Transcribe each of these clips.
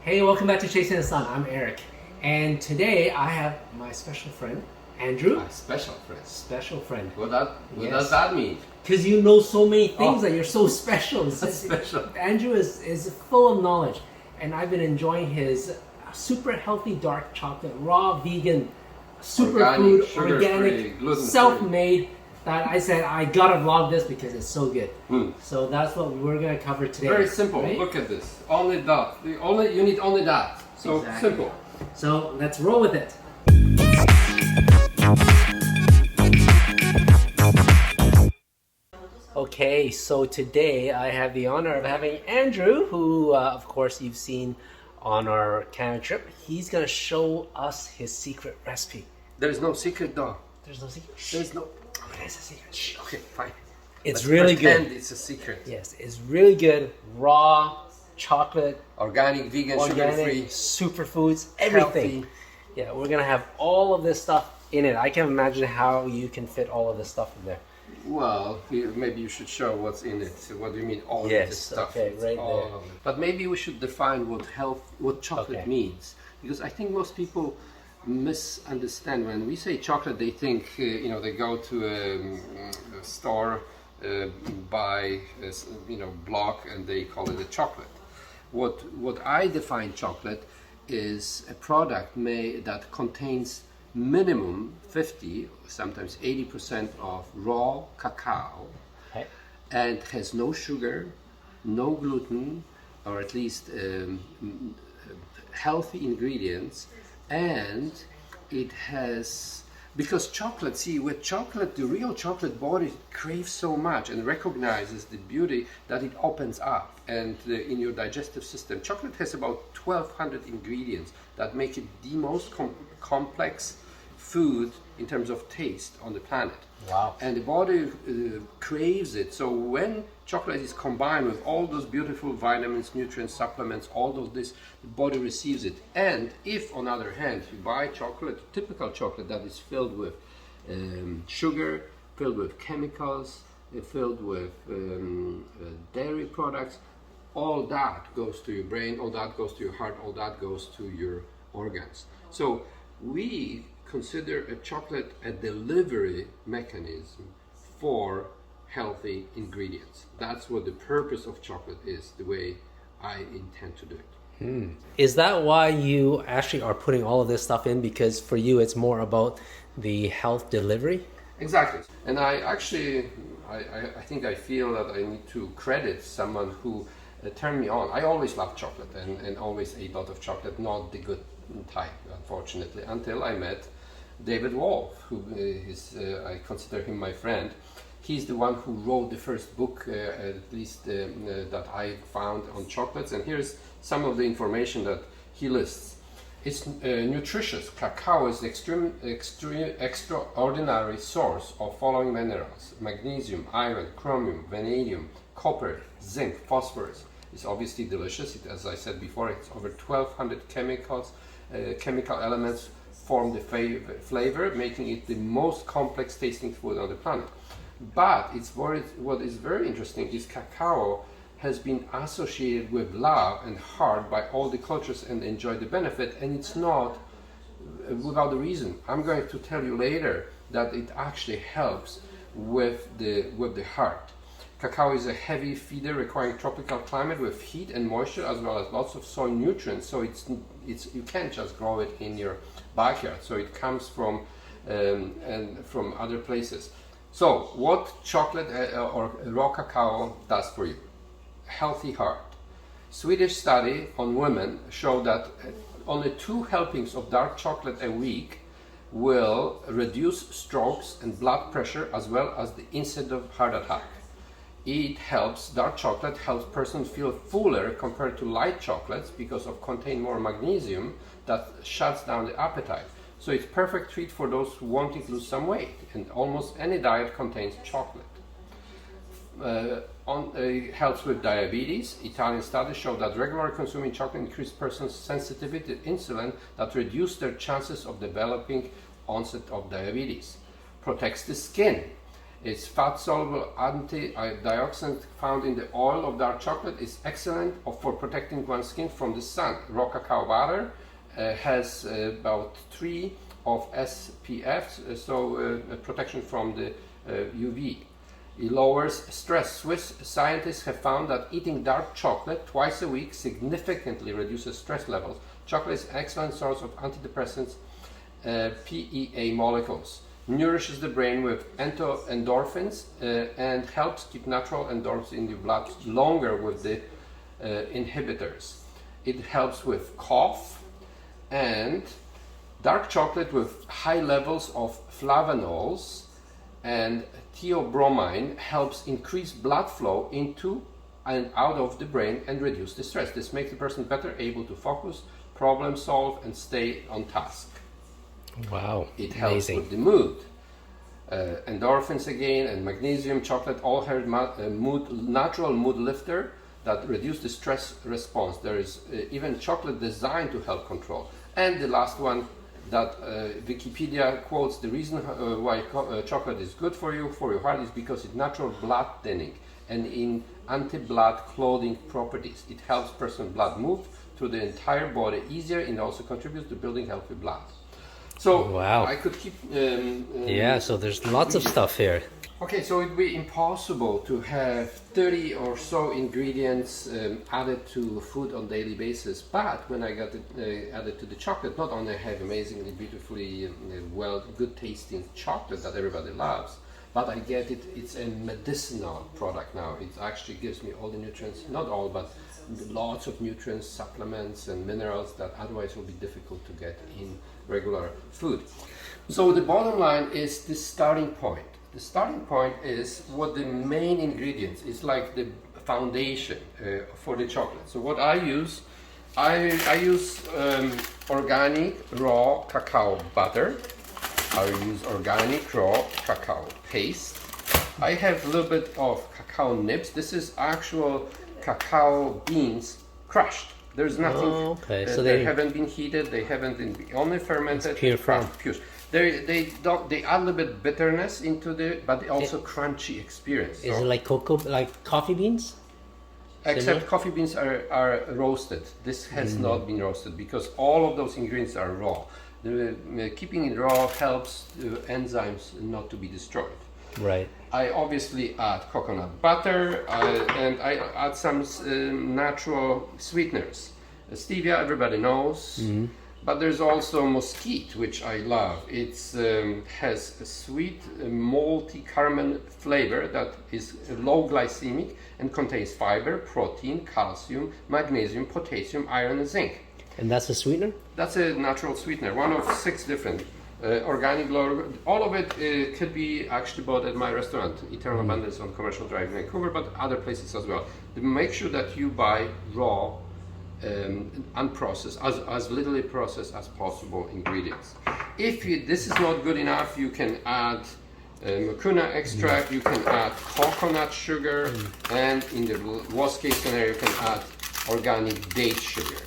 Hey, welcome back to Chasing the Sun. I'm Eric, and today I have my special friend, Andrew. My special friend. Special friend. What does that mean? Because you know so many things that you're so special. Special. Andrew is full of knowledge, and I've been enjoying his super healthy dark chocolate, raw, vegan, superfood, organic, self-made. That I said I gotta vlog this because it's so good. So that's what we're gonna cover today. Very simple. Right? Look at this. Only that. You need only that. So exactly. Simple. So let's roll with it. Okay, so today I have the honor of having Andrew, who of course you've seen on our Canada trip. He's gonna show us his secret recipe. There is no secret, though. There's no secret. There's no. It is a secret. Shh. Okay, fine. It's Let's really good. pretend it's a secret. Yes, it's really good. Raw chocolate, Organic, vegan, sugar-free, superfoods, everything. healthy. Yeah, we're gonna have all of this stuff in it. I can't imagine how you can fit all of this stuff in there. Well, maybe you should show what's in it. So what do you mean, all of this stuff? Okay, right all there. of it. But maybe we should define what chocolate means, because I think most people misunderstand. When we say chocolate, they think they go to a store, buy a block, and they call it a chocolate. What I define chocolate is a product that contains minimum 50, sometimes 80% of raw cacao, and has no sugar, no gluten, or at least healthy ingredients. And it has, because chocolate, with chocolate, the real chocolate body craves so much and recognizes the beauty that it opens up. And in your digestive system, chocolate has about 1,200 ingredients that make it the most complex food in terms of taste on the planet. Wow. And the body craves it. So when chocolate is combined with all those beautiful vitamins, nutrients, supplements, all of this, the body receives it. And if, on the other hand, you buy chocolate, typical chocolate that is filled with sugar, filled with chemicals, filled with dairy products, all that goes to your brain, all that goes to your heart, all that goes to your organs. So we consider a chocolate a delivery mechanism for healthy ingredients. That's what the purpose of chocolate is, the way I intend to do it. Is that why you actually are putting all of this stuff in? Because for you it's more about the health delivery? Exactly. And I think I feel that I need to credit someone who turned me on. I always loved chocolate and always ate a lot of chocolate, not the good type, unfortunately, until I met David Wolfe, who is, I consider him my friend. He's the one who wrote the first book, at least that I found on chocolates. And here's some of the information that he lists. It's nutritious. Cacao is the extraordinary source of following minerals: magnesium, iron, chromium, vanadium, copper, zinc, phosphorus. It's obviously delicious. As I said before, it's over 1,200 chemical elements form the flavor, making it the most complex tasting food on the planet. But what is very interesting is cacao has been associated with love and heart by all the cultures and enjoy the benefit, and it's not without a reason. I'm going to tell you later that it actually helps with the heart. Cacao is a heavy feeder requiring tropical climate with heat and moisture, as well as lots of soil nutrients. So you can't just grow it in your backyard. So it comes from other places. So what chocolate or raw cacao does for you? Healthy heart. Swedish study on women showed that only 2 helpings of dark chocolate a week will reduce strokes and blood pressure, as well as the incidence of heart attack. Dark chocolate helps person feel fuller compared to light chocolates because of contain more magnesium that shuts down the appetite. So it's perfect treat for those who wanting to lose some weight, and almost any diet contains chocolate. Helps with diabetes. Italian studies show that regularly consuming chocolate increases person's sensitivity to insulin, that reduce their chances of developing onset of diabetes. Protects the skin. Its fat-soluble antioxidant found in the oil of dark chocolate is excellent for protecting one's skin from the sun. Raw cacao butter has about 3 of SPF, so protection from the UV. It lowers stress. Swiss scientists have found that eating dark chocolate twice a week significantly reduces stress levels. Chocolate is an excellent source of antidepressants, PEA molecules. Nourishes the brain with endorphins and helps keep natural endorphins in the blood longer with the inhibitors. It helps with cough, and dark chocolate with high levels of flavonols and theobromine helps increase blood flow into and out of the brain and reduce the stress. This makes the person better able to focus, problem solve, and stay on task. Wow. It helps with the mood. Endorphins again and magnesium, chocolate all have natural mood lifter that reduce the stress response. There is even chocolate designed to help control. And the last one that Wikipedia quotes, the reason why chocolate is good for your heart, is because it's natural blood thinning and in anti-blood clotting properties. It helps person's blood move through the entire body easier and also contributes to building healthy blood. So wow. I could keep... yeah, so there's lots of stuff here. Okay, so it would be impossible to have 30 or so ingredients added to food on daily basis, but when I got it added to the chocolate, not only I have amazingly, beautifully, good tasting chocolate that everybody loves, but I get it's a medicinal product now. It actually gives me all the nutrients, not all, but lots of nutrients, supplements and minerals that otherwise will be difficult to get in regular food. So the bottom line is the starting point. The starting point is what the main ingredients is, like the foundation for the chocolate. So what I use, I use organic raw cacao butter. I use organic raw cacao paste. I have a little bit of cacao nibs. This is actual cacao beans crushed. There's nothing. Oh, okay. So they haven't been heated. They haven't been only fermented. It's pure form. Pure. They add a little bit bitterness into the, but also crunchy experience. Is it like cocoa, like coffee beans? Except coffee beans are roasted. This has not been roasted because all of those ingredients are raw. Keeping it raw helps enzymes not to be destroyed. Right. I obviously add coconut butter and I add some natural sweeteners. Stevia, everybody knows, but there's also Mesquite, which I love. It has a sweet, malty caramel flavor that is low glycemic and contains fiber, protein, calcium, magnesium, potassium, iron, and zinc. And that's a sweetener? That's a natural sweetener, one of 6 different. Organic, all of it could be actually bought at my restaurant, Eternal Abundance on Commercial Drive in Vancouver, but other places as well. Make sure that you buy raw, unprocessed, as little processed as possible ingredients. If this is not good enough, you can add Mucuna extract, you can add coconut sugar, and in the worst case scenario, you can add organic date sugar.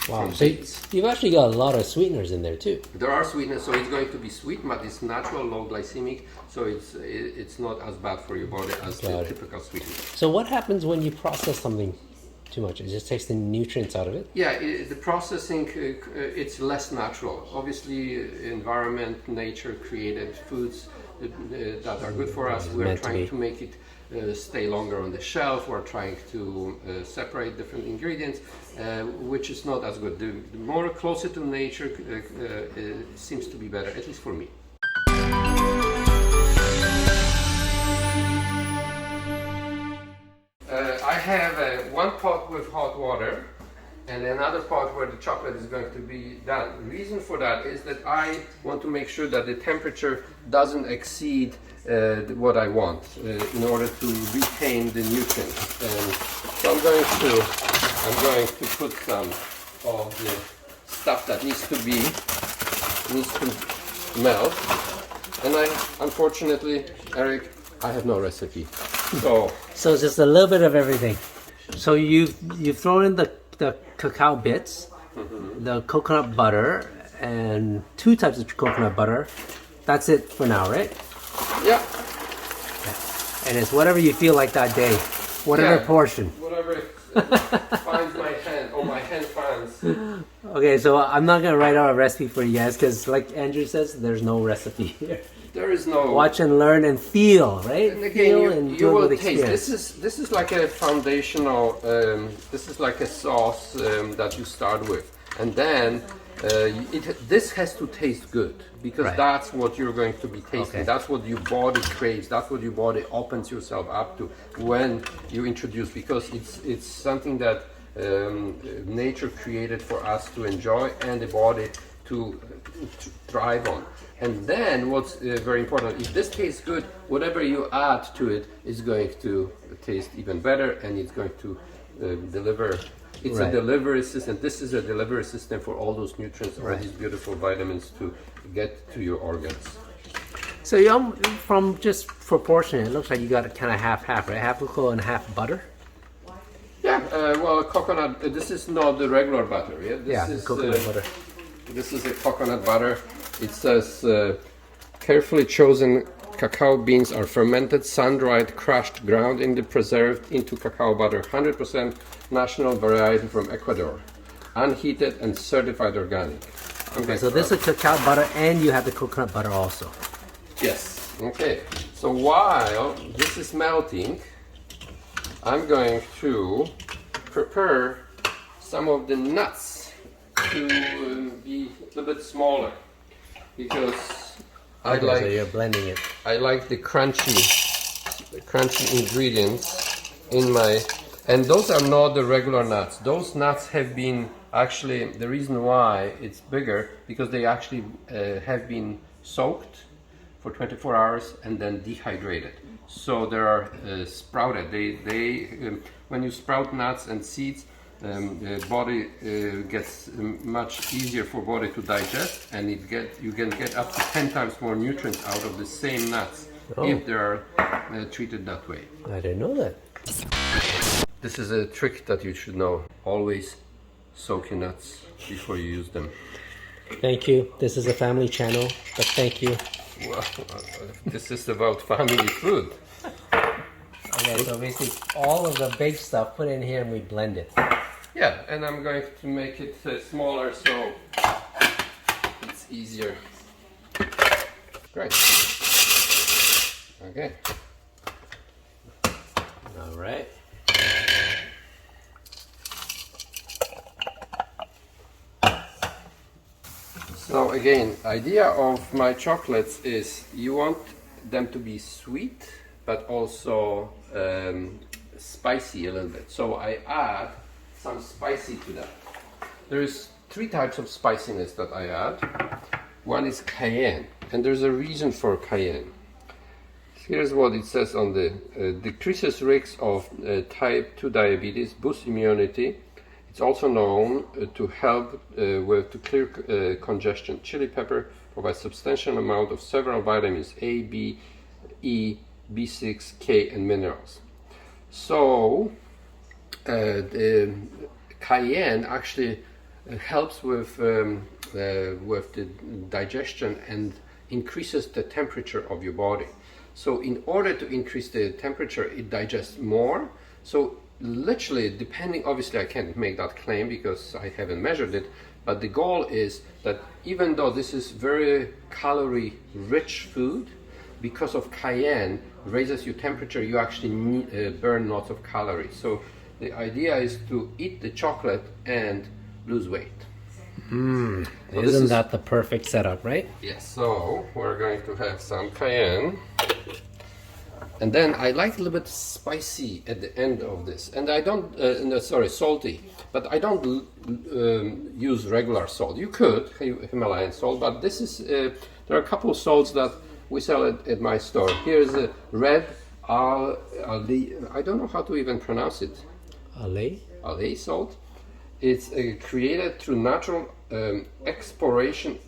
Wow, so you've actually got a lot of sweeteners in there too. There are sweeteners, so it's going to be sweet, but it's natural, low glycemic, so it's not as bad for your body as the typical sweetener. So what happens when you process something too much? It just takes the nutrients out of it? Yeah, the processing, it's less natural. Obviously, environment, nature created foods that are good for us. We're trying to make it stay longer on the shelf. We're trying to separate different ingredients, which is not as good. The more closer to nature seems to be better, at least for me. I have one pot with hot water and another pot where the chocolate is going to be done. The reason for that is that I want to make sure that the temperature doesn't exceed what I want in order to retain the nutrients. And so I'm going to put some of the stuff that needs to melt. And unfortunately, Eric, I have no recipe. So it's just a little bit of everything. So you've thrown in the cacao bits, the coconut butter, and 2 types of coconut butter. That's it for now, right? Yeah. And it's whatever you feel like that day, whatever portion. Whatever finds my hand, or my hand finds. Okay, so I'm not gonna write out a recipe for you guys because, like Andrew says, there's no recipe here. There is no. Watch and learn and feel, right? And again, feel and you will taste. experience. This is like a foundational. This is like a sauce that you start with, and then this has to taste good because that's what you're going to be tasting. Okay. That's what your body craves. That's what your body opens yourself up to when you introduce, because it's something that nature created for us to enjoy and the body to thrive on. And then what's very important, if this tastes good, whatever you add to it is going to taste even better, and it's going to deliver. It's a delivery system. This is a delivery system for all those nutrients, all these beautiful vitamins to get to your organs. So from just proportion, it looks like you got it kind of half-half, right? Half cocoa and half butter. Yeah, well, coconut. This is not the regular butter. Yeah, This is coconut butter. This is a coconut butter. It says carefully chosen cacao beans are fermented, sun-dried, crushed, ground preserved into cacao butter. 100% national variety from Ecuador, unheated and certified organic. Okay, so this is cacao butter, and you have the coconut butter also. Yes. Okay. So while this is melting, I'm going to prepare some of the nuts to be a little bit smaller, because So you're blending it. I like the crunchy ingredients in my, and those are not the regular nuts. Those nuts have been actually, the reason why it's bigger, because they actually have been soaked for 24 hours and then dehydrated. So they are sprouted. They when you sprout nuts and seeds, the body gets much easier for body to digest, and you can get up to 10 times more nutrients out of the same nuts if they are treated that way. I didn't know that. This is a trick that you should know. Always soak your nuts before you use them. Thank you. This is a family channel, but thank you. Well, this is about family food. Okay, so basically all of the big stuff put in here and we blend it. Yeah, and I'm going to make it smaller so it's easier. Great. Okay. All right. So again, idea of my chocolates is you want them to be sweet, but also spicy a little bit. So I add some spicy to that. There's 3 types of spiciness that I add. One is cayenne, and there's a reason for cayenne. Here's what it says on the decreases risks of type 2 diabetes, boosts immunity. It's also known to help to clear congestion. Chili pepper provides substantial amount of several vitamins A, B, E, B6, K, and minerals. So the cayenne actually helps with the digestion and increases the temperature of your body. So in order to increase the temperature, it digests more. So literally, depending, obviously I can't make that claim because I haven't measured it, but the goal is that even though this is very calorie rich food, because of cayenne raises your temperature, you actually burn lots of calories. So the idea is to eat the chocolate and lose weight. So isn't that the perfect setup, right? Yes, so we're going to have some cayenne. And then I like a little bit spicy at the end of this. And I don't, salty. But I don't use regular salt. You could, Himalayan salt, but this is, there are a couple of salts that we sell at my store. Here's a red, I don't know how to even pronounce it. Alaea salt. It's created through natural exploration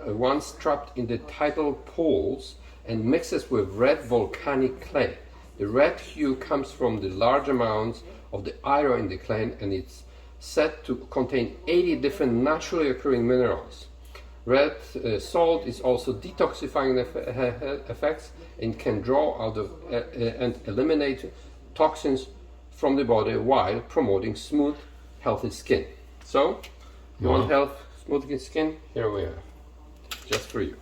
once trapped in the tidal pools, and mixes with red volcanic clay. The red hue comes from the large amounts of the iron in the clay, and it's said to contain 80 different naturally occurring minerals. Red salt is also detoxifying effects and can draw out of and eliminate toxins from the body while promoting smooth, healthy skin. So, you want health, smooth skin? Here we are, just for you.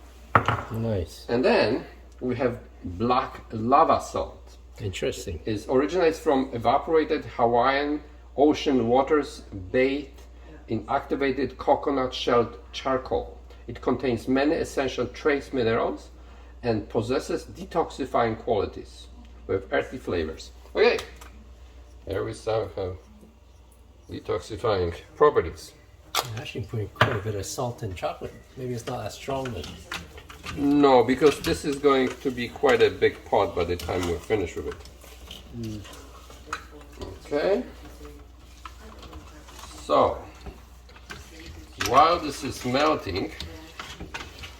Nice. And then we have black lava salt. Interesting. It originates from evaporated Hawaiian ocean waters bathed in activated coconut shelled charcoal. It contains many essential trace minerals and possesses detoxifying qualities with earthy flavors. Okay, here we have detoxifying properties. I'm actually putting quite a bit of salt in chocolate. Maybe it's not as strong then. No, because this is going to be quite a big pot by the time we're finished with it. Okay. So, while this is melting,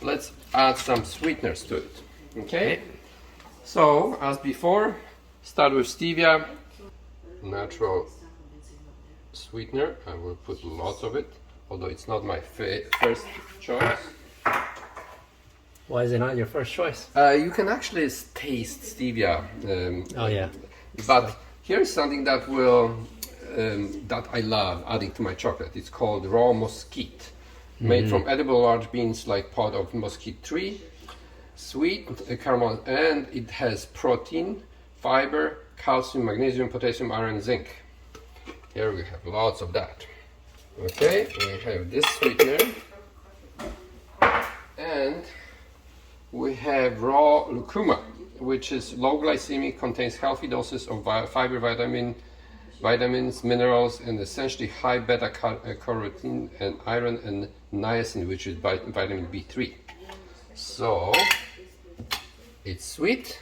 let's add some sweeteners to it. Okay? So, as before, start with stevia, natural sweetener. I will put lots of it, although it's not my first choice. Why is it not your first choice? You can actually taste stevia. Oh yeah. But here's something that will that I love adding to my chocolate. It's called raw mesquite, made from edible large beans like pod of mesquite tree, sweet caramel, and it has protein, fiber, calcium, magnesium, potassium, iron, zinc. Here we have lots of that. Okay, we have this sweetener, and we have raw lucuma, which is low glycemic, contains healthy doses of fiber, vitamins, minerals, and essentially high beta carotene and iron and niacin, which is vitamin B3. So it's sweet,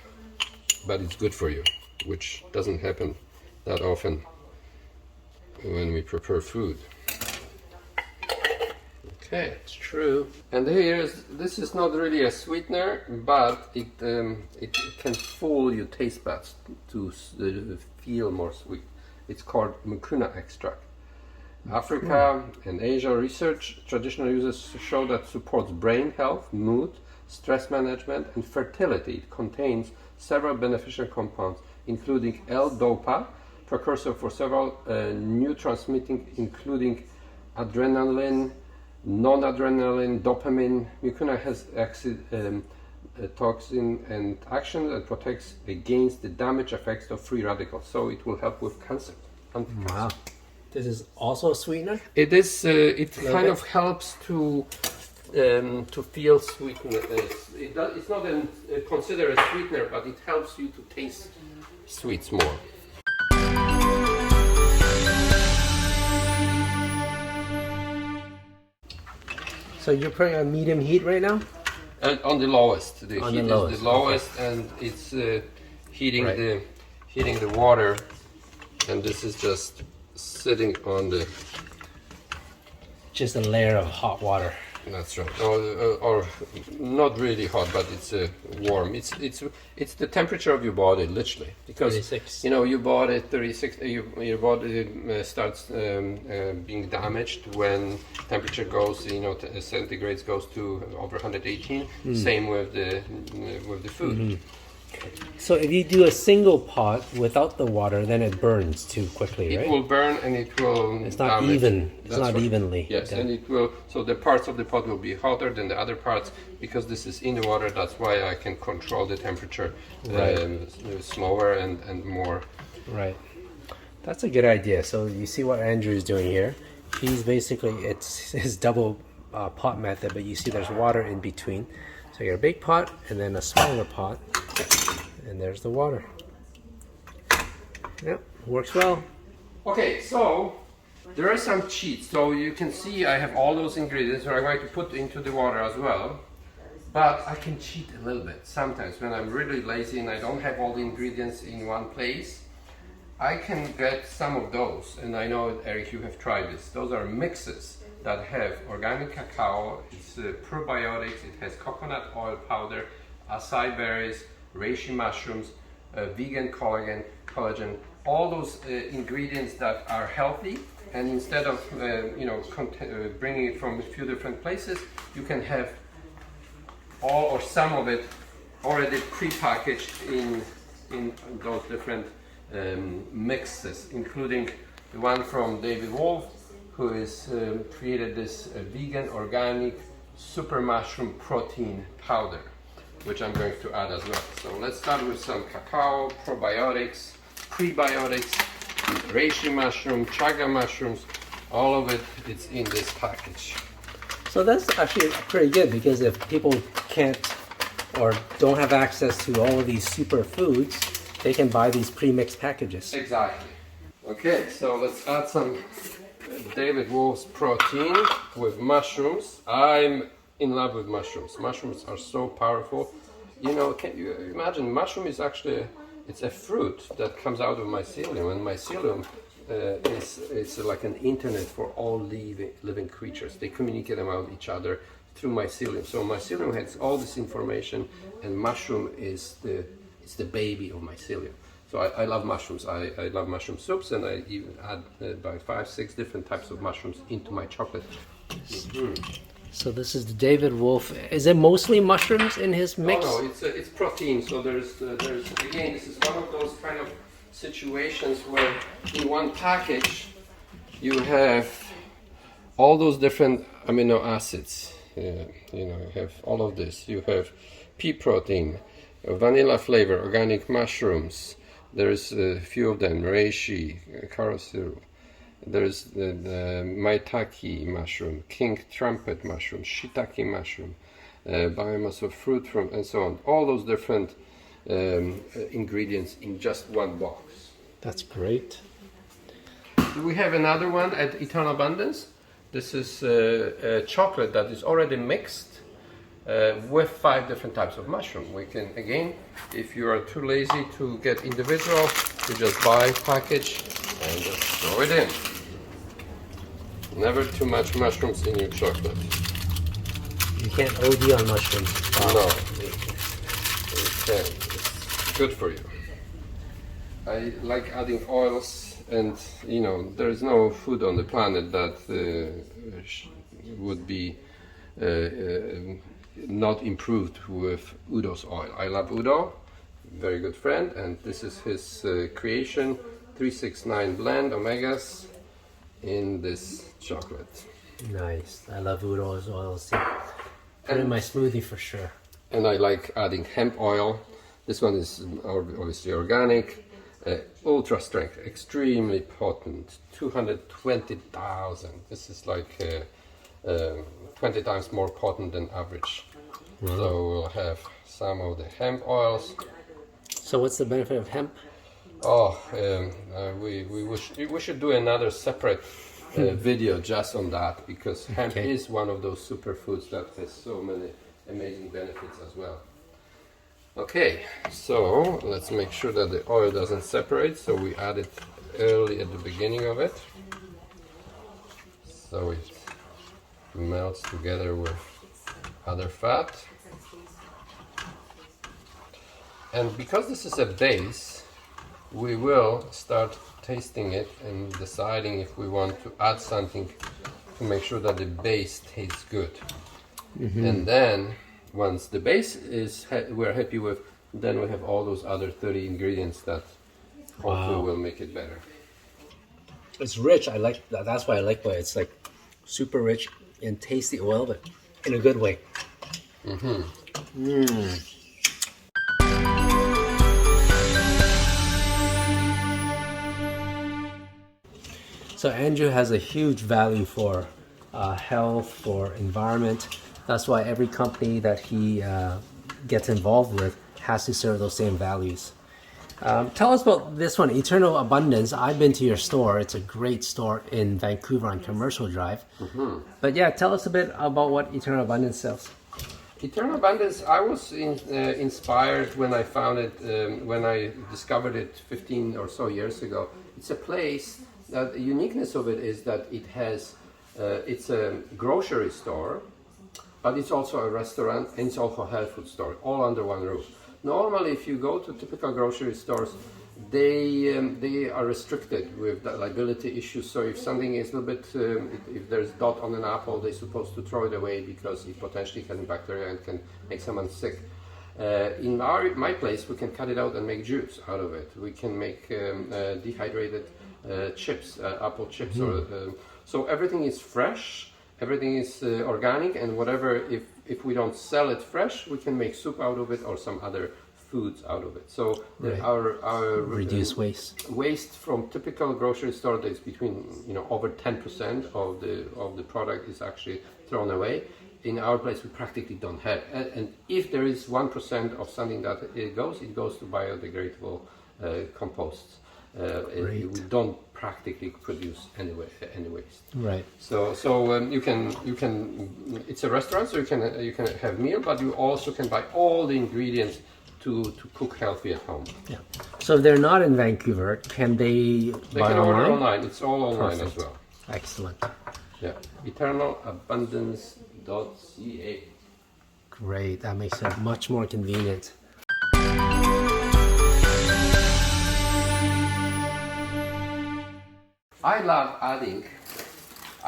but it's good for you, which doesn't happen that often when we prepare food. Okay, It's true. and this is not really a sweetener, but it can fool your taste buds to feel more sweet. It's called Mucuna extract. Africa and Asia research traditional uses show that supports brain health, mood, stress management, and fertility. It contains several beneficial compounds, including L-dopa, precursor for several neurotransmitting, including adrenaline, non-adrenaline, dopamine. Mucuna has toxin and action that protects against the damage effects of free radicals, so it will help with cancer. Wow. This is also a sweetener? It is. It kind of helps to feel sweetness. It's not considered a sweetener, but it helps you to taste sweets more. So you're putting on medium heat right now? And on the lowest. The On heat the lowest, is the lowest, and it's heating the water, and this is just sitting on the. Just a layer of hot water. That's right. Or not really hot, but it's warm. It's the temperature of your body, literally, because 36. your body 36. Your body starts being damaged when temperature goes. Centigrades goes to over 118. Same with the food. So if you do a single pot without the water, then it burns too quickly, right? It will burn and it will. It's not damage. even. It's That's not right. evenly. Yes, done. and it will. So the parts of the pot will be hotter than the other parts because this is in the water. That's why I can control the temperature slower and more. Right. That's a good idea. So you see what Andrew is doing here. He's basically, it's his double pot method, but you see there's water in between. So you got a big pot and then a smaller pot, and there's the water. Yep, works well. Okay, so there are some cheats. So you can see I have all those ingredients that I'm going to put into the water as well. But I can cheat a little bit sometimes when I'm really lazy and I don't have all the ingredients in one place. I can get some of those, and I know, Eric, you have tried this. Those are mixes that have organic cacao, it's probiotics, it has coconut oil powder, acai berries, reishi mushrooms, vegan collagen, all those ingredients that are healthy and instead of bringing it from a few different places, you can have all or some of it already pre-packaged in those different mixes, including the one from David Wolfe, who has created this vegan organic super mushroom protein powder, which I'm going to add as well. So let's start with some cacao, probiotics, prebiotics, reishi mushroom, chaga mushrooms, all of it is in this package. So that's actually pretty good, because if people can't or don't have access to all of these superfoods, they can buy these pre-mixed packages. Exactly. Okay, so let's add some David Wolfe's protein with mushrooms. I'm in love with mushrooms. Mushrooms are so powerful. You know, can you imagine, mushroom is actually, it's a fruit that comes out of mycelium, and mycelium is like an internet for all living creatures. They communicate about each other through mycelium. So mycelium has all this information, and mushroom is the baby of mycelium. So I love mushrooms. I love mushroom soups, and I even add about 5-6 different types of mushrooms into my chocolate. So this is the David Wolfe. Is it mostly mushrooms in his mix? Oh, no, it's protein. So there's again, this is one of those kind of situations where in one package you have all those different amino acids. You have all of this. You have pea protein, vanilla flavor, organic mushrooms. There's a few of them: reishi, carousel. There's the maitake mushroom, king trumpet mushroom, shiitake mushroom, biomass of fruit from, and so on. All those different ingredients in just one box. That's great. We have another one at Eternal Abundance. This is a chocolate that is already mixed with 5 different types of mushroom. We can, again, if you are too lazy to get individual, you just buy package and just throw it in. Never too much mushrooms in your chocolate. You can't OD on mushrooms. Wow. No, you can. It's good for you. I like adding oils, and you know, there is no food on the planet that would be not improved with Udo's oil. I love Udo, very good friend, and this is his creation 369 blend omegas in this chocolate. Nice. I love Udo's oils. Put in my smoothie for sure. And I like adding hemp oil. This one is obviously organic, ultra strength, extremely potent, 220,000. This is like 20 times more potent than average. Wow. So we'll have some of the hemp oils. So what's the benefit of hemp? Oh, we should do another separate video just on that, because hemp is one of those superfoods that has so many amazing benefits as well. Okay, so let's make sure that the oil doesn't separate, so we add it early at the beginning of it, so it melts together with other fat. And because this is a base, we will start tasting it and deciding if we want to add something to make sure that the base tastes good. Mm-hmm. And then once the base is we're happy with, then we have all those other 30 ingredients that hopefully will make it better. It's rich. I like that. That's why I like it. It's like super rich and tasty oil, but in a good way. Mm-hmm. So Andrew has a huge value for health, for environment. That's why every company that he gets involved with has to serve those same values. Tell us about this one, Eternal Abundance. I've been to your store. It's a great store in Vancouver on Commercial Drive. Mm-hmm. But yeah, tell us a bit about what Eternal Abundance sells. Eternal Abundance, I was inspired when I found it, when I discovered it 15 or so years ago. It's a place that the uniqueness of it is that it has, it's a grocery store, but it's also a restaurant, and it's also a health food store, all under one roof. Normally, if you go to typical grocery stores, they are restricted with the liability issues. So if something is a little bit, if there's dot on an apple, they're supposed to throw it away because it potentially has bacteria and can make someone sick. In my place, we can cut it out and make juice out of it. We can make dehydrated chips, apple chips, or so everything is fresh, everything is organic, and whatever. If we don't sell it fresh, we can make soup out of it or some other foods out of it. So our reduce waste. Waste from typical grocery store is between over 10% of the product is actually thrown away. In our place, we practically don't have, and if there is 1% of something that it goes to biodegradable composts. We don't practically produce any waste. Right. So you can it's a restaurant, so you can have meal, but you also can buy all the ingredients to cook healthy at home. Yeah. So if they're not in Vancouver, can they buy can online? Order online. It's all online. Perfect. As well. Excellent. Yeah. EternalAbundance.ca. Great. That makes it much more convenient. I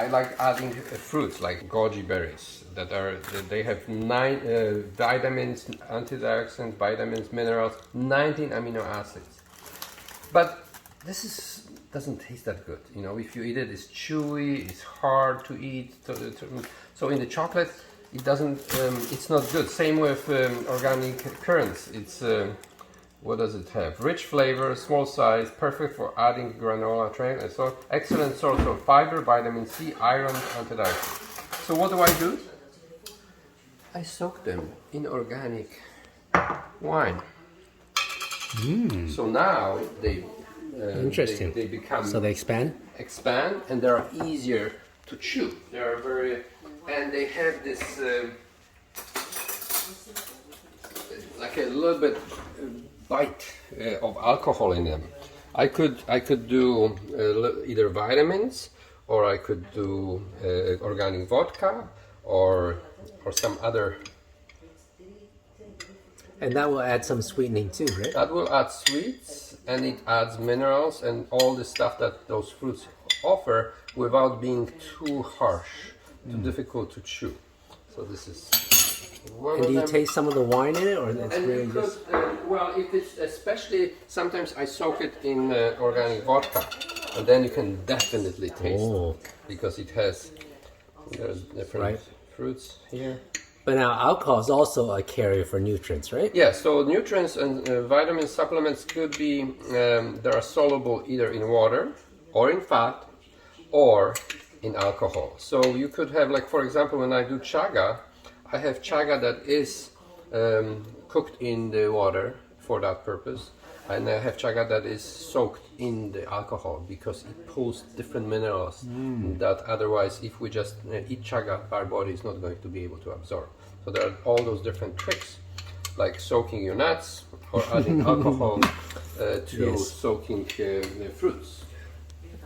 like adding fruits like Goji Berries they have 9 vitamins, antioxidants, vitamins, minerals, 19 amino acids. But this doesn't taste that good. If you eat it, it's chewy, it's hard to eat. So in the chocolate, it doesn't. It's not good. Same with organic currants. It's what does it have? Rich flavor, small size, perfect for adding granola trail, and so excellent source of fiber, vitamin C, iron, antioxidants. So what do? I soak them in organic wine. So now they interesting. They become they expand, and they are easier to chew. They are and they have this like a little bit bite of alcohol in them. I could do either vitamins, or I could do organic vodka, or some other. And that will add some sweetening too, right? That will add sweets, and it adds minerals and all the stuff that those fruits offer without being too harsh, too difficult to chew. So this is one. And do you taste some of the wine in it, or it's really just? Well, if it's especially sometimes I soak it in organic vodka, and then you can definitely taste it because there's different fruits here. But now alcohol is also a carrier for nutrients, right? Yeah, so nutrients and vitamin supplements could be, they are soluble either in water or in fat or in alcohol. So you could have, like for example, when I do chaga, I have chaga that is cooked in the water for that purpose. And I have chaga that is soaked in the alcohol because it pulls different minerals that otherwise, if we just eat chaga, our body is not going to be able to absorb. So there are all those different tricks, like soaking your nuts or adding alcohol to soaking fruits.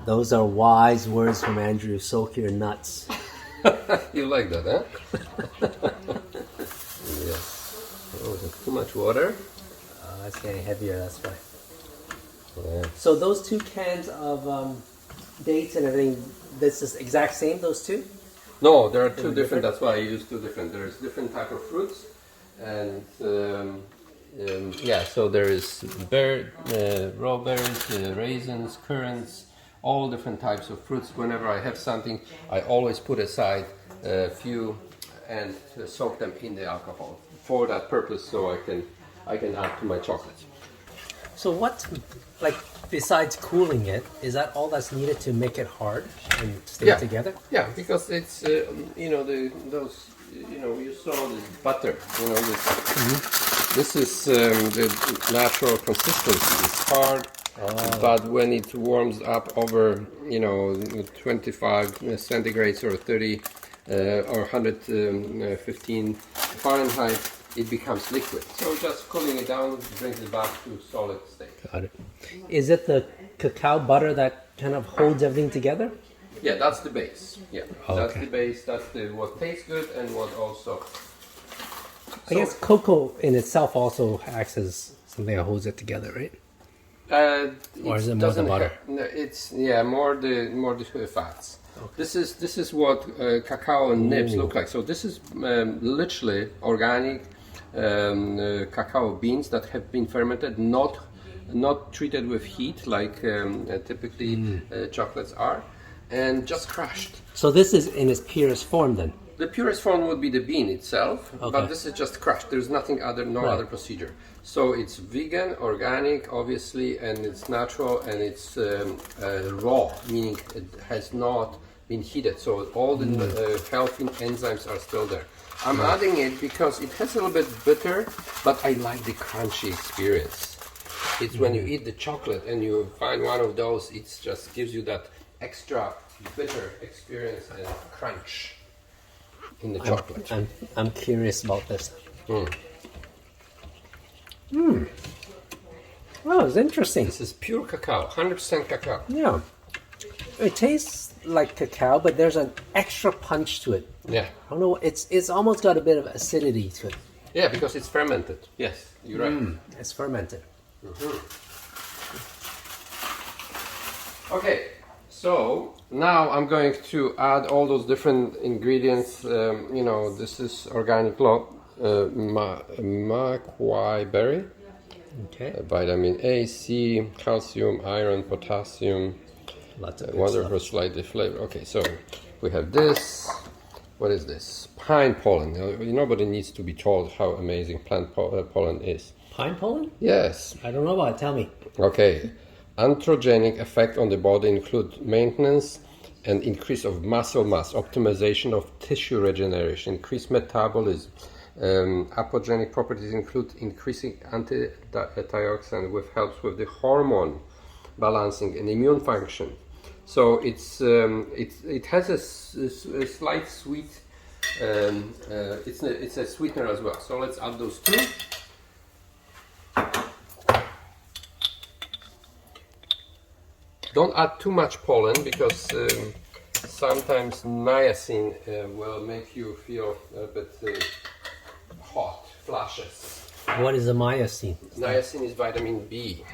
Those are wise words from Andrew. Soak your nuts. You like that, huh? Yes. Oh, too much water. It's getting heavier, that's why. Yeah. So those 2 cans of dates and everything, this is exact same, those 2? No, there are 2 different. That's why I use 2 different. There's different type of fruits, and so there is raw berries, raisins, currants, all different types of fruits. Whenever I have something, I always put aside a few and soak them in the alcohol for that purpose, so I can add to my chocolate. So what, like, besides cooling it, is that all that's needed to make it hard and stay together? Yeah, because it's you saw this butter. This is the natural consistency. It's hard, but when it warms up over 25 centigrades or 30 or 115 Fahrenheit, it becomes liquid. So just cooling it down brings it back to solid state. Got it. Is it the cacao butter that kind of holds everything together? Yeah, that's the base. Yeah, that's okay. the base. That's what tastes good and what also. I guess cocoa in itself also acts as something that holds it together, right? Or is it more the butter? It's more the fats. Okay. This is what cacao nibs look like. So this is literally organic cacao beans that have been fermented, not treated with heat like typically chocolates are, and just crushed. So this is in its purest form then? The purest form would be the bean itself, but this is just crushed. There's nothing other, other procedure. So it's vegan, organic, obviously, and it's natural, and it's raw, meaning it has not been heated. So all the healthy enzymes are still there. I'm adding it because it has a little bit bitter, but I like the crunchy experience. It's when you eat the chocolate and you find one of those, it just gives you that extra bitter experience and crunch in the chocolate. I'm curious about this. Oh, it's interesting. This is pure cacao, 100% cacao. Yeah. It tastes like cacao, but there's an extra punch to it. Yeah. I don't know, it's almost got a bit of acidity to it. Yeah, because it's fermented. Yes, you're right. It's fermented. Okay, so now I'm going to add all those different ingredients. This is organic Maqui Berry. Okay. Vitamin A, C, calcium, iron, potassium. Lots of wonderful, slightly flavor. Okay, so we have this. What is this? Pine pollen. Nobody needs to be told how amazing plant pollen is. Pine pollen? Yes. I don't know about it. Tell me. Okay. Androgenic effect on the body include maintenance and increase of muscle mass, optimization of tissue regeneration, increased metabolism. Apogenic properties include increasing antioxidant, which helps with the hormone balancing and immune function. So it has a slight sweet. It's a sweetener as well. So let's add those two. Don't add too much pollen because sometimes niacin will make you feel a bit hot, flashes. What is a niacin? Niacin is vitamin B.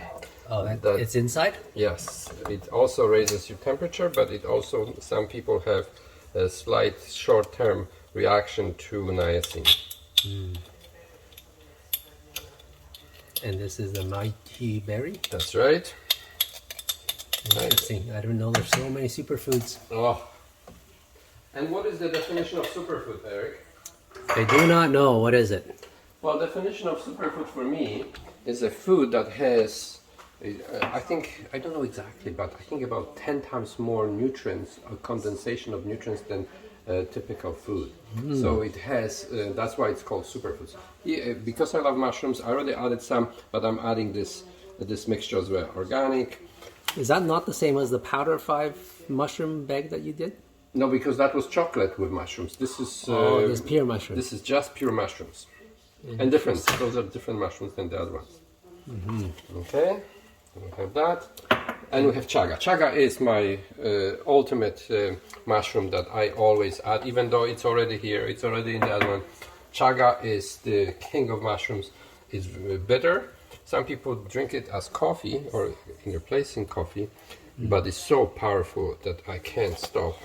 Oh, it's inside? Yes. It also raises your temperature, but it also, some people have a slight short-term reaction to niacin. And this is the Maqui Berry? That's right. Interesting. I didn't know there's so many superfoods. Oh. And what is the definition of superfood, Eric? I do not know. What is it? Well, definition of superfood for me is a food that has, I don't know exactly, but I think about 10 times more nutrients, or condensation of nutrients than typical food. So it has, that's why it's called superfoods. Yeah, because I love mushrooms, I already added some, but I'm adding this mixture as well. Organic. Is that not the same as the powder 5 mushroom bag that you did? No, because that was chocolate with mushrooms. This is this is pure mushrooms. This is just pure mushrooms, and different. Those are different mushrooms than the other ones. Okay, we have that, and we have chaga. Chaga is my ultimate mushroom that I always add, even though it's already here. It's already in the other one. Chaga is the king of mushrooms. It's bitter. Some people drink it as coffee or in replacing coffee, but it's so powerful that I can't stop.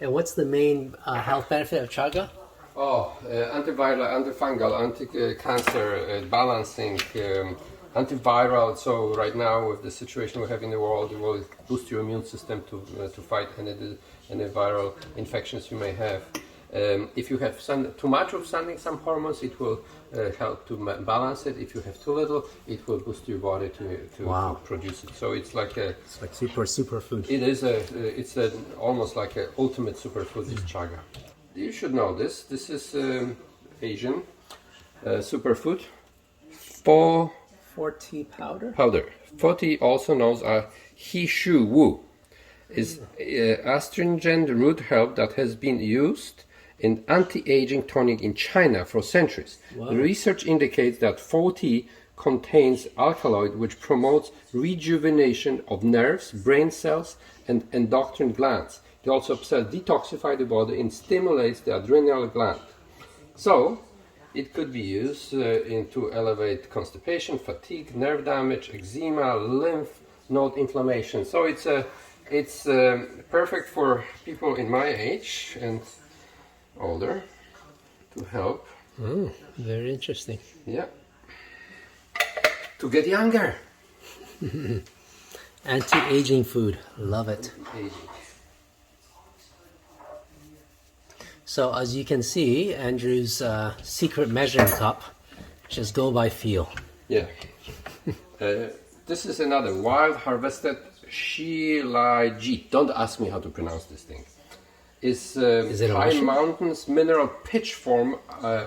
And what's the main health benefit of chaga? Oh, antiviral, antifungal, anti-cancer, balancing, antiviral. So right now with the situation we have in the world, it will boost your immune system to fight any viral infections you may have. If you have too much of something, some hormones, it will help to balance it. If you have too little, it will boost your body to produce it. So it's like superfood. It is almost like an ultimate superfood. Is chaga. You should know this. This is Asian superfood. Forti powder. Forti, also known as Hishu Wu, is astringent root herb that has been used in anti-aging tonic in China for centuries. Wow. The research indicates that Forti contains alkaloid which promotes rejuvenation of nerves, brain cells, and endocrine glands. It also helps detoxify the body and stimulates the adrenal gland. So, It could be used to elevate constipation, fatigue, nerve damage, eczema, lymph node inflammation. So it's perfect for people in my age and older to help. Very interesting. Yeah. To get younger. Anti-aging food. Love it. Aging. So as you can see, Andrew's secret measuring cup just go by feel. Yeah. This is another wild harvested Shilajit. Don't ask me how to pronounce this thing. Is it high Russian? mountains mineral pitch form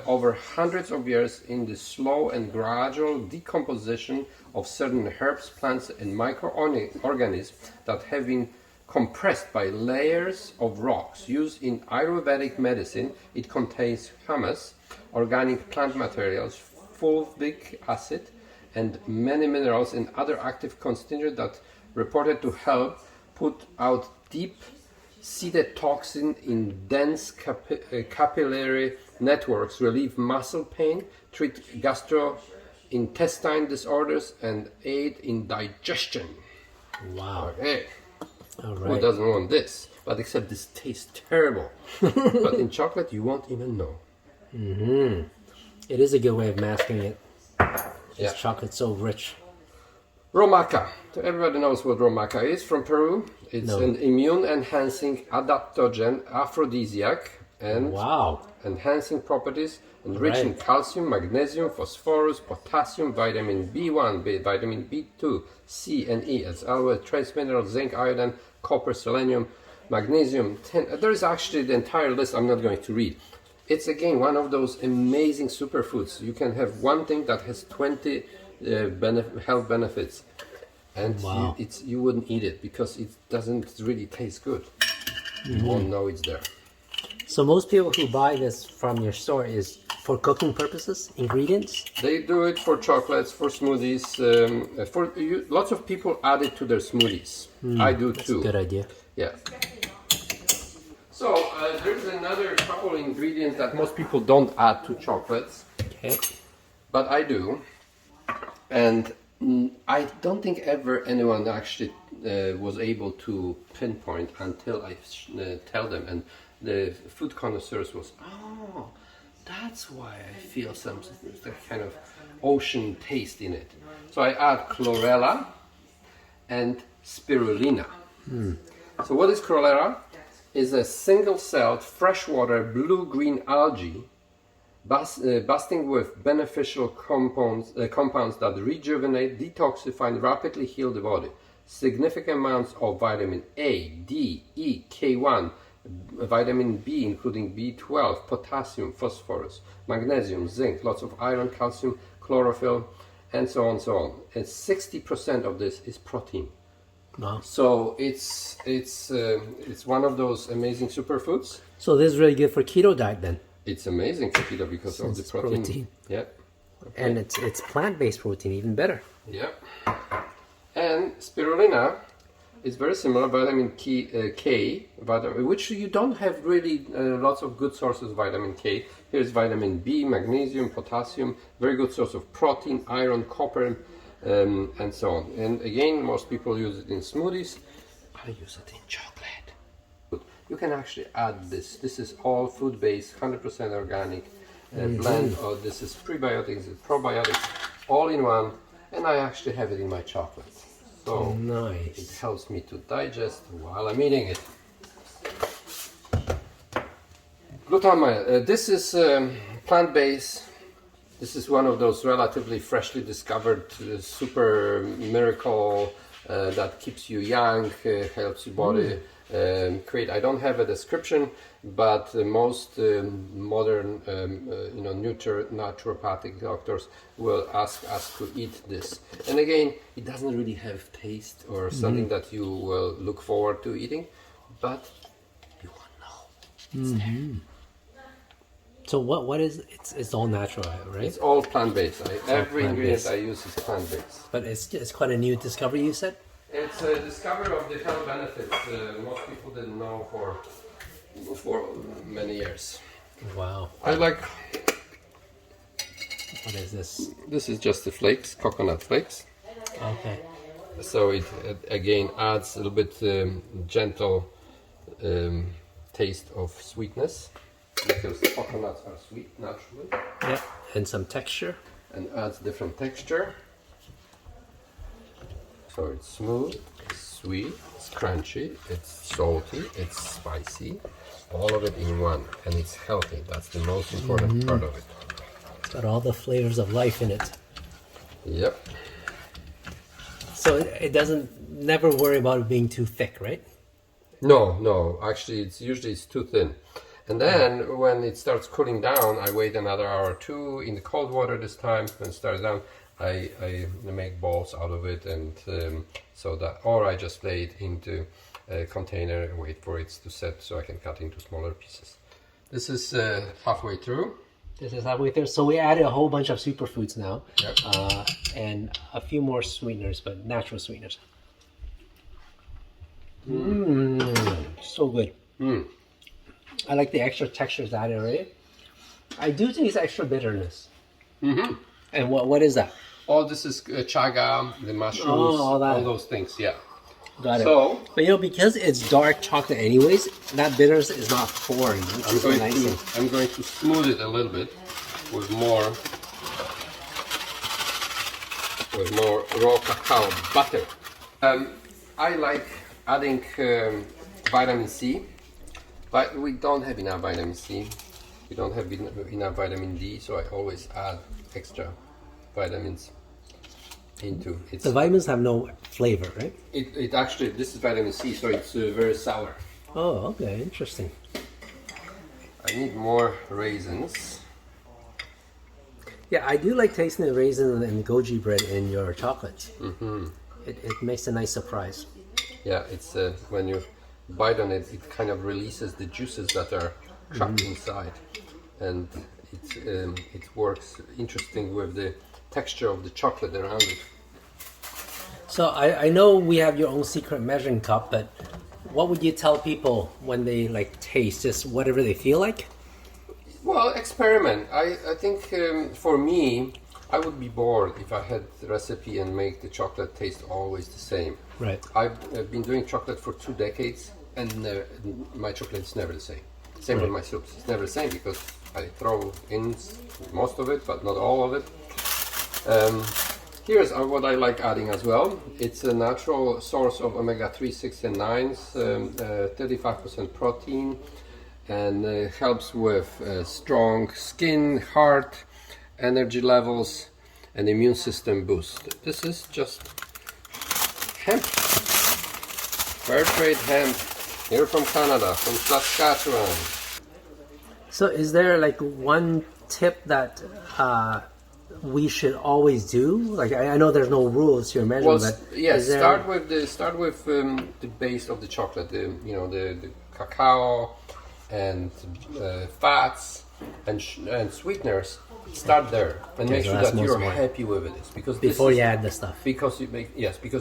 over hundreds of years in the slow and gradual decomposition of certain herbs, plants, and microorganisms that have been compressed by layers of rocks. Used in Ayurvedic medicine, it contains humus, organic plant materials, fulvic acid, and many minerals and other active constituents that reported to help put out deep-seated toxin in dense capillary networks, relieve muscle pain, treat gastrointestinal disorders, and aid in digestion. Wow. Okay. All Who right. doesn't want this? But except this tastes terrible. But in chocolate, you won't even know. It is a good way of masking it. Yeah. Chocolate's so rich. Raw maca. So everybody knows what raw maca is from Peru. It's No. an immune-enhancing adaptogen, aphrodisiac, and Wow. enhancing properties, enriched in Right. calcium, magnesium, phosphorus, potassium, vitamin B1, vitamin B2, C and E, as well as trace minerals, zinc, iodine, copper, selenium, magnesium. There is actually the entire list I'm not going to read. It's again one of those amazing superfoods. You can have one thing that has 20 health benefits, and Wow. you wouldn't eat it because it doesn't really taste good. You won't know it's there. So most people who buy this from your store is for cooking purposes, ingredients? They do it for chocolates, for smoothies. Lots of people add it to their smoothies. I do too. Good idea. Yeah. So there's another couple ingredients that most people don't add to chocolates, Okay. but I do, and I don't think ever anyone actually was able to pinpoint until I tell them, and the food connoisseurs was, oh, that's why I feel some kind of ocean taste in it. So I add chlorella and spirulina. So what is chlorella? Is a single-celled freshwater blue-green algae busting with beneficial compounds that rejuvenate, detoxify, and rapidly heal the body. Significant amounts of vitamin A, D, E, K1, vitamin B, including B12, potassium, phosphorus, magnesium, zinc, lots of iron, calcium, chlorophyll, and so on and so on. And 60% of this is protein. Wow. So it's one of those amazing superfoods. So this is really good for keto diet then. It's amazing for keto because of the it's protein. protein. Yeah. And it's plant-based protein, even better. Yeah. And spirulina is very similar, vitamin K, which you don't have really lots of good sources of vitamin K. Here's vitamin B, magnesium, potassium, very good source of protein, iron, copper, and so on. And again, most people use it in smoothies. I use it in chocolate. You can actually add this. This is all food-based, 100% organic blend. Or this is prebiotics, probiotics, all in one. And I actually have it in my chocolate. So it Nice. helps me to digest while I'm eating it. Glutamine. This is plant-based. This is one of those relatively freshly discovered super miracle that keeps you young, helps your body create. I don't have a description, but most modern, naturopathic doctors will ask us to eat this. And again, it doesn't really have taste or something that you will look forward to eating, but you won't know it's there. So what is it's all natural, right? It's all plant-based. Every ingredient plant-based. I use is plant-based. But it's quite a new discovery, you said? It's a discovery of the health benefits most people didn't know for many years. Wow. I like What is this? This is just the flakes, coconut flakes. Okay. So it again adds a little bit gentle taste of sweetness, because coconuts are sweet naturally. Yeah, and some texture. And adds different texture. So it's smooth, it's sweet, it's crunchy, it's salty, it's spicy. All of it in one, and it's healthy. That's the most important part of it. It's got all the flavors of life in it. Yep. So it doesn't never worry about it being too thick, right? No. Actually, it's too thin. And then when it starts cooling down, I wait another hour or two in the cold water this time. When it starts down, I make balls out of it, and or I just lay it into a container and wait for it to set so I can cut into smaller pieces. This is halfway through. This is halfway through. So we added a whole bunch of superfoods now, Yep. and a few more sweeteners, but natural sweeteners. So good. I like the extra textures added already. I do taste extra bitterness. And what is that? Oh, this is chaga, the mushrooms, all that. all those things. Yeah. Got it. So, But because it's dark chocolate anyways, that bitterness is not foreign. It's I'm going to smooth it a little bit with more raw cacao butter. I like adding vitamin C, but we don't have enough vitamin C. We don't have enough vitamin D, so I always add extra vitamins into it. The vitamins have no flavor, right? It actually, this is vitamin C, so it's very sour. Oh, okay, interesting. I need more raisins. Yeah, I do like tasting the raisin and goji bread in your chocolates. It makes a nice surprise. Yeah, it's when you bite on it, it kind of releases the juices that are trapped inside, and it works interesting with the texture of the chocolate around it. So I know we have your own secret measuring cup, but what would you tell people when they taste just whatever they feel like? Well, experiment. I think for me, I would be bored if I had the recipe and make the chocolate taste always the same. Right. I've been doing chocolate for 2 decades, and my chocolate is never the same. Same with my soups. It's never the same because I throw in most of it, but not all of it. Here's what I like adding as well. It's a natural source of omega-3, 6, and 9s, 35% protein, and helps with strong skin, heart, energy levels, and immune system boost. This is just hemp, fair trade hemp, here from Canada, from Saskatchewan. So is there one tip that we should always do? I know there's no rules to your measurement, but yes, start with the base of the chocolate, the cacao and fats and sweeteners. Start there and make sure that you're happy with it, because before you add the stuff. Because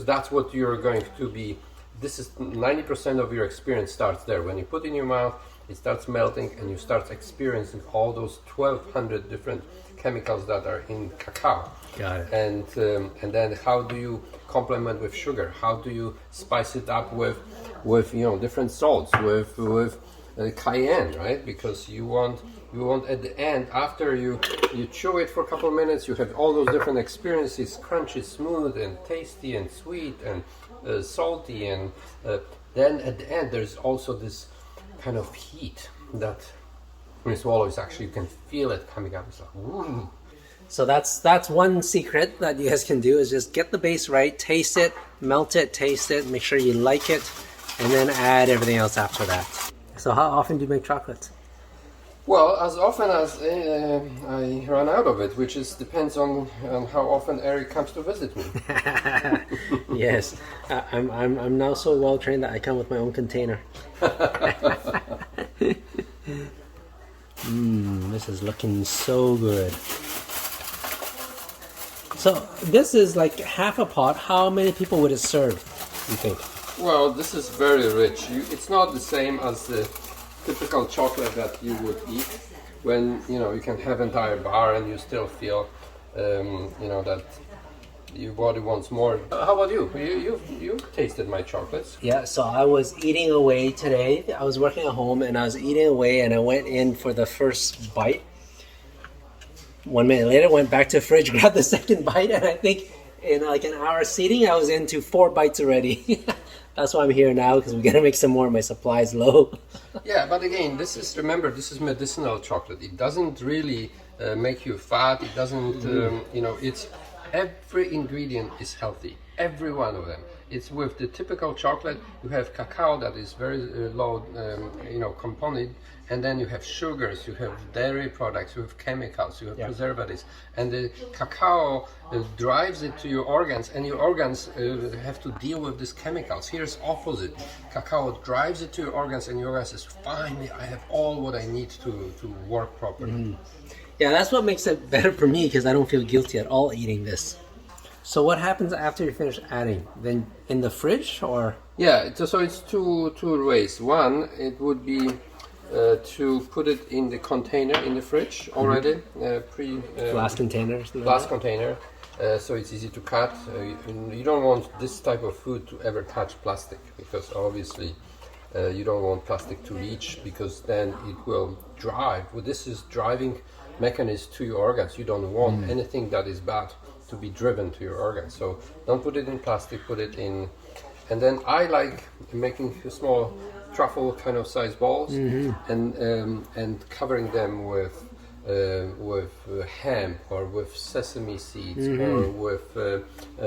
that's what you're going to be. This is 90% of your experience starts there. When you put it in your mouth, it starts melting, and you start experiencing all those 1,200 different chemicals that are in cacao. Got it. And then how do you complement with sugar? How do you spice it up with different salts, with cayenne, right? Because you want at the end, after you chew it for a couple of minutes, you have all those different experiences: crunchy, smooth, and tasty, and sweet, and salty, and then at the end there's also this kind of heat that when you swallow, you can feel it coming up. It's like, ooh. So that's one secret that you guys can do, is just get the base right, taste it, melt it, taste it, make sure you like it, and then add everything else after that. So how often do you make chocolates? Well, as often as I run out of it, which depends on how often Eric comes to visit me. Yes, I'm now so well trained that I come with my own container. This is looking so good. So this is half a pot. How many people would it serve, you think? Well, this is very rich. It's not the same as the typical chocolate that you would eat when you can have entire bar and you still feel you know, that your body wants more. How about you? You tasted my chocolates. Yeah, so I was eating away today. I was working at home and I was eating away and I went in for the first bite. 1 minute later, went back to the fridge, grabbed the second bite, and I think in like an hour seating, I was into 4 bites already. That's why I'm here now, because we gotta make some more. My supply is low. Yeah, but again, remember, this is medicinal chocolate. It doesn't really make you fat. It doesn't, you know, every ingredient is healthy. Every one of them. It's with the typical chocolate. You have cacao that is very low, you know, component, and then you have sugars, you have dairy products, you have chemicals, you have preservatives, and the cacao drives it to your organs, and your organs have to deal with these chemicals. Here's opposite. Cacao drives it to your organs, and your organs says, finally, I have all what I need to work properly. Yeah, that's what makes it better for me, because I don't feel guilty at all eating this. So what happens after you finish adding? Then in the fridge, or? Yeah, so it's two ways. One, it would be to put it in the container in the fridge already, glass container. Glass container, so it's easy to cut. You don't want this type of food to ever touch plastic, because obviously you don't want plastic to reach, because then it will drive. Well, this is driving mechanism to your organs. You don't want anything that is bad to be driven to your organs. So don't put it in plastic, put it in. And then I like making small truffle kind of size balls and covering them with hemp or with sesame seeds or with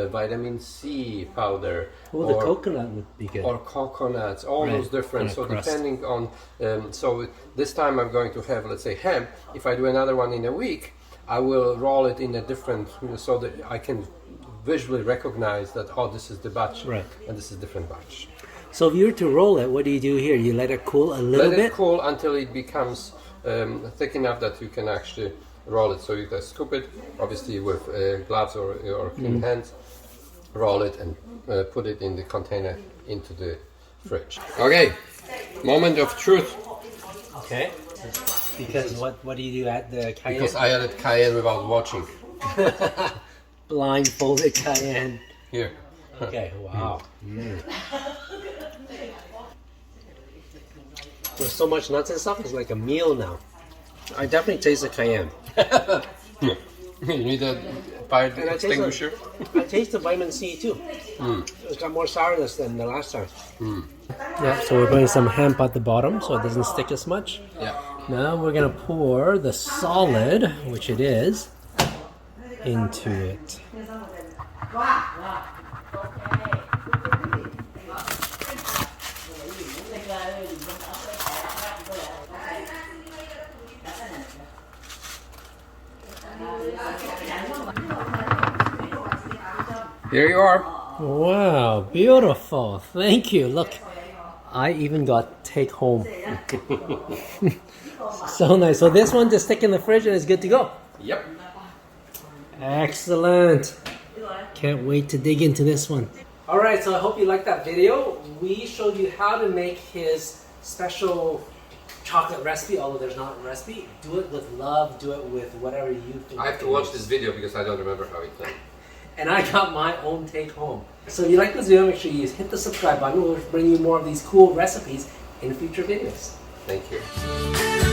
vitamin C powder. Oh, the coconut would be good. Or coconuts, all those different. So crust. Depending on, so this time I'm going to have, let's say, hemp. If I do another one in a week, I will roll it in a different, so that I can visually recognize that, oh, this is the batch, and this is different batch. So if you were to roll it, what do? You here? You let it cool a little bit? Let it cool until it becomes thick enough that you can actually roll it. So you can scoop it, obviously with gloves or clean hands, roll it and put it in the container into the fridge. Okay, moment of truth. Okay. Because what do you do at the Cayenne? Because I added Cayenne without watching. Blindfolded Cayenne. Here. Okay, wow. There's so much nuts and stuff, it's like a meal now. I definitely taste the Cayenne. You need a fire extinguisher? I taste the vitamin C too. It's got more sourness than the last time. Yeah, so we're putting some hemp at the bottom so it doesn't stick as much. Yeah. Now we're going to pour the solid, which it is, into it. Here you are. Wow, beautiful. Thank you. Look, I even got take home. So nice. So this one just stick in the fridge and it's good to go. Yep. Excellent. Can't wait to dig into this one. All right, so I hope you liked that video. We showed you how to make his special chocolate recipe, although there's not a recipe. Do it with love, do it with whatever you think. I have to watch this video because I don't remember how it's done. And I got my own take home. So if you like this video, make sure you hit the subscribe button. We'll bring you more of these cool recipes in future videos. Thank you.